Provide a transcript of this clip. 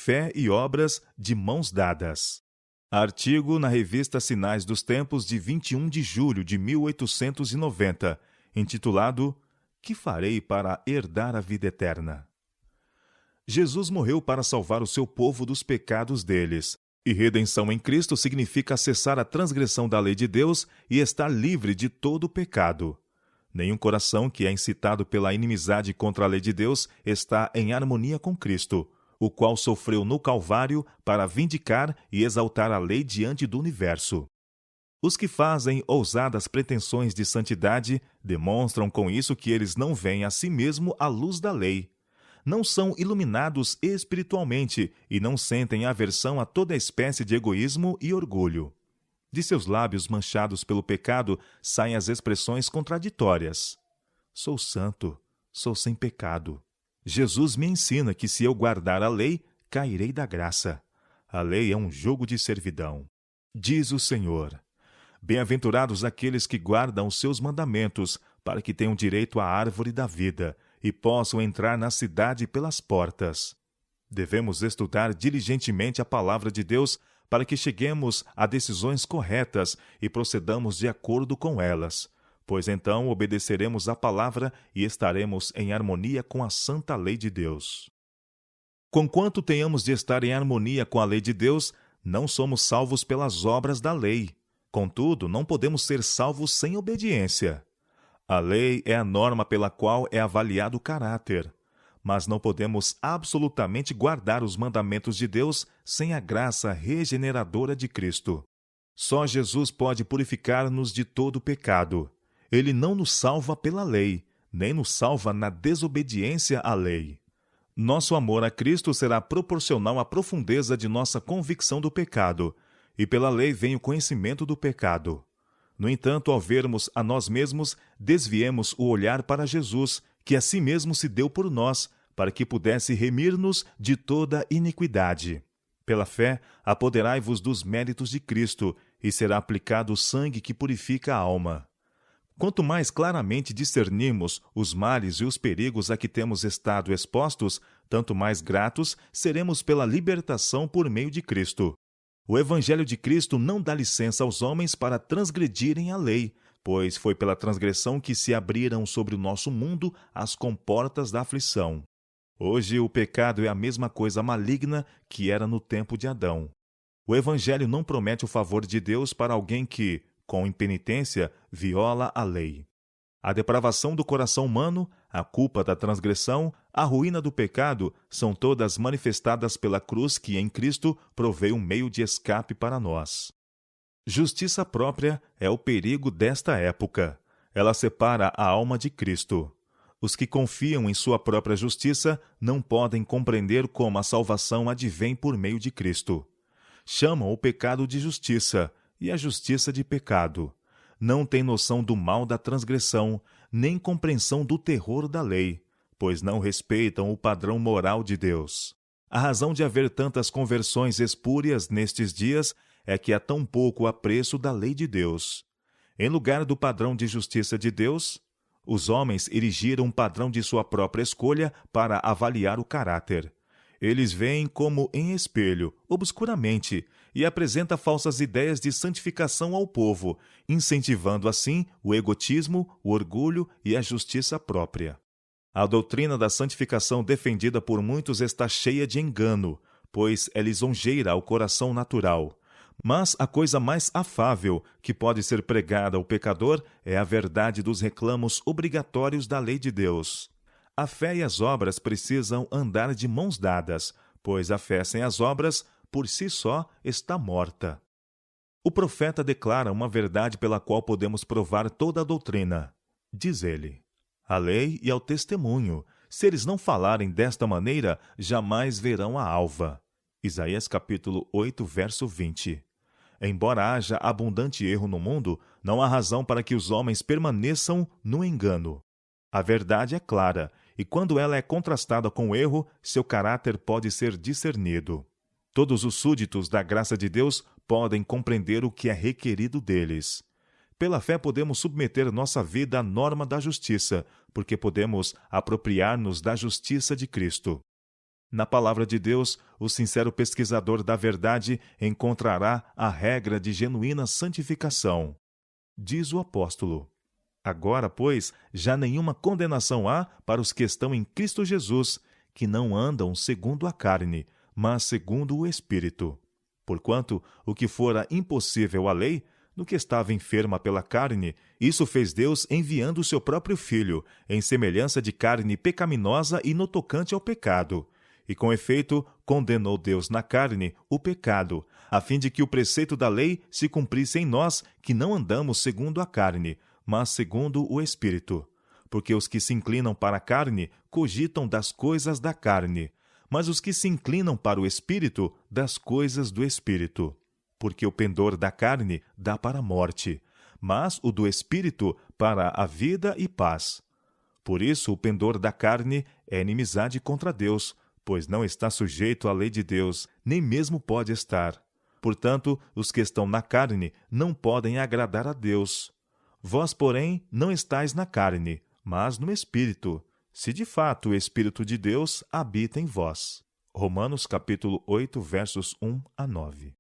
fé e obras de mãos dadas. Artigo na revista Sinais dos Tempos de 21 de julho de 1890, intitulado Que farei para herdar a vida eterna? Jesus morreu para salvar o seu povo dos pecados deles. E redenção em Cristo significa cessar a transgressão da lei de Deus e estar livre de todo o pecado. Nenhum coração que é incitado pela inimizade contra a lei de Deus está em harmonia com Cristo, o qual sofreu no Calvário para vindicar e exaltar a lei diante do universo. Os que fazem ousadas pretensões de santidade demonstram com isso que eles não veem a si mesmo à luz da lei. Não são iluminados espiritualmente e não sentem aversão a toda espécie de egoísmo e orgulho. De seus lábios manchados pelo pecado saem as expressões contraditórias. Sou santo, sou sem pecado. Jesus me ensina que se eu guardar a lei, cairei da graça. A lei é um jugo de servidão. Diz o Senhor: Bem-aventurados aqueles que guardam os seus mandamentos, para que tenham direito à árvore da vida e possam entrar na cidade pelas portas. Devemos estudar diligentemente a palavra de Deus para que cheguemos a decisões corretas e procedamos de acordo com elas, pois então obedeceremos à palavra e estaremos em harmonia com a santa lei de Deus. Conquanto tenhamos de estar em harmonia com a lei de Deus, não somos salvos pelas obras da lei. Contudo, não podemos ser salvos sem obediência. A lei é a norma pela qual é avaliado o caráter, mas não podemos absolutamente guardar os mandamentos de Deus sem a graça regeneradora de Cristo. Só Jesus pode purificar-nos de todo pecado. Ele não nos salva pela lei, nem nos salva na desobediência à lei. Nosso amor a Cristo será proporcional à profundeza de nossa convicção do pecado, e pela lei vem o conhecimento do pecado. No entanto, ao vermos a nós mesmos, desviemos o olhar para Jesus, que a si mesmo se deu por nós, para que pudesse remir-nos de toda iniquidade. Pela fé, apoderai-vos dos méritos de Cristo, e será aplicado o sangue que purifica a alma. Quanto mais claramente discernimos os males e os perigos a que temos estado expostos, tanto mais gratos seremos pela libertação por meio de Cristo. O Evangelho de Cristo não dá licença aos homens para transgredirem a lei, pois foi pela transgressão que se abriram sobre o nosso mundo as comportas da aflição. Hoje o pecado é a mesma coisa maligna que era no tempo de Adão. O Evangelho não promete o favor de Deus para alguém que, com impenitência, viola a lei. A depravação do coração humano, a culpa da transgressão, a ruína do pecado são todas manifestadas pela cruz que em Cristo provê um meio de escape para nós. Justiça própria é o perigo desta época. Ela separa a alma de Cristo. Os que confiam em sua própria justiça não podem compreender como a salvação advém por meio de Cristo. Chamam o pecado de justiça e a justiça de pecado. Não têm noção do mal da transgressão, nem compreensão do terror da lei, pois não respeitam o padrão moral de Deus. A razão de haver tantas conversões espúrias nestes dias é que há tão pouco apreço da lei de Deus. Em lugar do padrão de justiça de Deus, os homens erigiram um padrão de sua própria escolha para avaliar o caráter. Eles veem como em espelho, obscuramente, e apresenta falsas ideias de santificação ao povo, incentivando assim o egotismo, o orgulho e a justiça própria. A doutrina da santificação defendida por muitos está cheia de engano, pois é lisonjeira ao coração natural. Mas a coisa mais afável que pode ser pregada ao pecador é a verdade dos reclamos obrigatórios da lei de Deus. A fé e as obras precisam andar de mãos dadas, pois a fé sem as obras, por si só, está morta. O profeta declara uma verdade pela qual podemos provar toda a doutrina. Diz ele: à lei e ao testemunho, se eles não falarem desta maneira, jamais verão a alva. Isaías capítulo 8, verso 20. Embora haja abundante erro no mundo, não há razão para que os homens permaneçam no engano. A verdade é clara, e quando ela é contrastada com o erro, seu caráter pode ser discernido. Todos os súditos da graça de Deus podem compreender o que é requerido deles. Pela fé podemos submeter nossa vida à norma da justiça, porque podemos apropriar-nos da justiça de Cristo. Na palavra de Deus, o sincero pesquisador da verdade encontrará a regra de genuína santificação. Diz o apóstolo: Agora, pois, já nenhuma condenação há para os que estão em Cristo Jesus, que não andam segundo a carne, mas segundo o Espírito. Porquanto o que fora impossível à lei, no que estava enferma pela carne, isso fez Deus enviando o seu próprio Filho, em semelhança de carne pecaminosa e no tocante ao pecado. E com efeito, condenou Deus na carne o pecado, a fim de que o preceito da lei se cumprisse em nós, que não andamos segundo a carne, mas segundo o Espírito. Porque os que se inclinam para a carne cogitam das coisas da carne, mas os que se inclinam para o Espírito, das coisas do Espírito. Porque o pendor da carne dá para a morte, mas o do Espírito para a vida e paz. Por isso o pendor da carne é inimizade contra Deus, pois não está sujeito à lei de Deus, nem mesmo pode estar. Portanto, os que estão na carne não podem agradar a Deus. Vós, porém, não estáis na carne, mas no Espírito, se de fato o Espírito de Deus habita em vós. Romanos capítulo 8, versos 1 a 9.